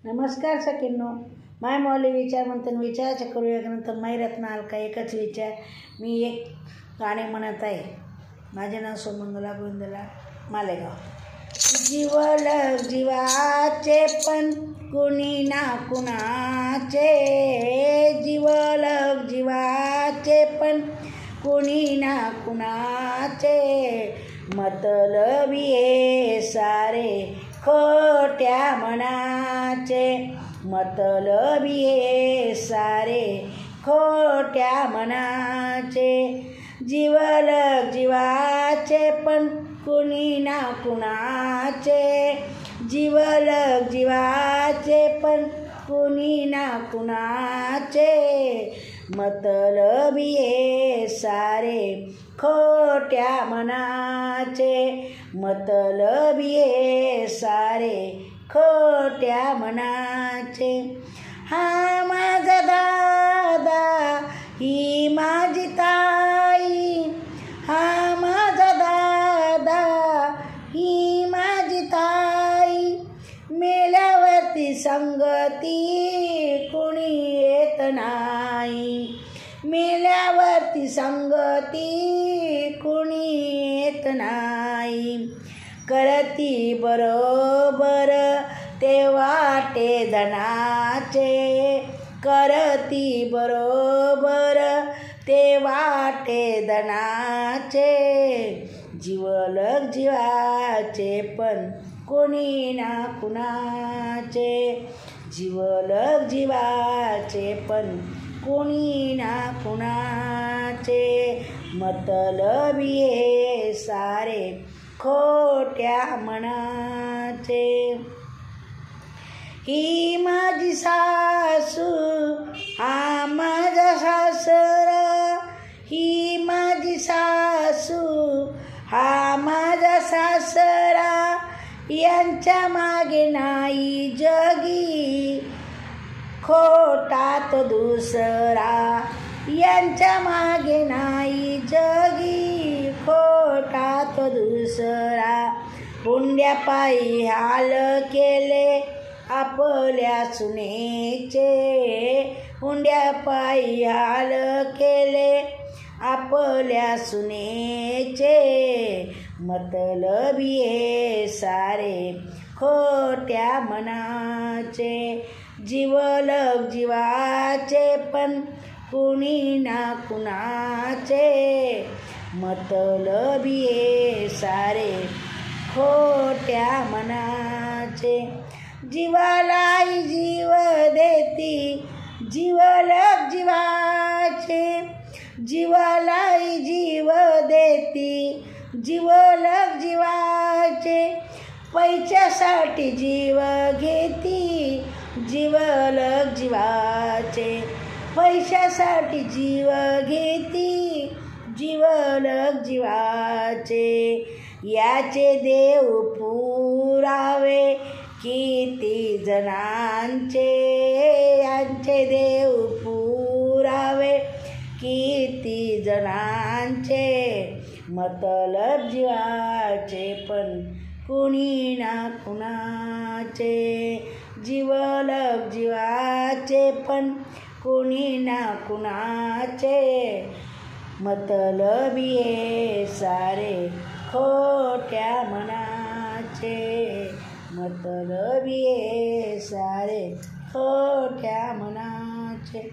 नमस्कार सखींनो, माय मौली विचार मंथन विचाराच्या करूयानंतर मैरत्न अलका एकच विचार. मी एक गाणे म्हणत आहे. माझे नाव सुमंगला गोविंदला मालेगाव. जीवलग जीवाचे पण कुणी ना कुणाचे, जीवलग जीवाचे पण कुणी ना कुणाचे, मतलबी हे सारे खोट्या मनाचे, मतलबी हे सारे खोट्या मनाचे, जीवलग जीवाचे पण कुणी ना कुणाचे, जीवलग जीवाचे पण कुणी ना कुणाचे, मतलबी हे सारे खोट्या मनाचे, मतलबी हे सारे खोट्या मनाचे. हा माझा दादा, ही माझी ताई, हा माझा दादा, ही माझी ताई, मेल्यावरती संगती कुणी येत नाही, मेल्यावरती संगती कुणी येत नाही, करती बरोबर ते वाटे धनाचे, करती बरोबर ते वाटे धनाचे, जीवलग जीवाचे पण कोणी ना कुणाचे, जीवलग जीवाचे पण कोणी ना कुणाचे, मतलबी हे सारे खोट्या मनाचे. ही माझी सासू, हा माझा सासरा, ही माझी सासू, हा माझा सासरा, यांच्या मागे नाही जगी खोटात दुसरा, यांच्या मागे नाही जगी खोटात दुसरा, हुंड्या पायी हाल केले आपल्या सुनेचे, हुंड्या पायी हाल केले आपल्या सुनेचे, मतलबी हे सारे खोट्या मनाचे, जीवलग जीवाचे पण कुणी ना कुणाचे, मतलबी हे सारे खोट्या मनाचे. जीवालाई जीव देती जीवलग जीवाचे, जीवालाई जीव देती जीवलग जीवाचे, पैशासाठी जीव घेती जीवलग जीवाचे, पैशासाठी जीव घेती जीवलग जीवाचे, याचे देव पुरावे किती जणांचे, यांचे देव पुरावे किती जणांचे, मतलब जीवाचे पण कुणी ना कुणाचे, जीवलग जीवाचे पण कुणी ना कुणाचे, मतलबी हे सारे खोट्या मनाचे, मतलबी हे सारे खोट्या मनाचे.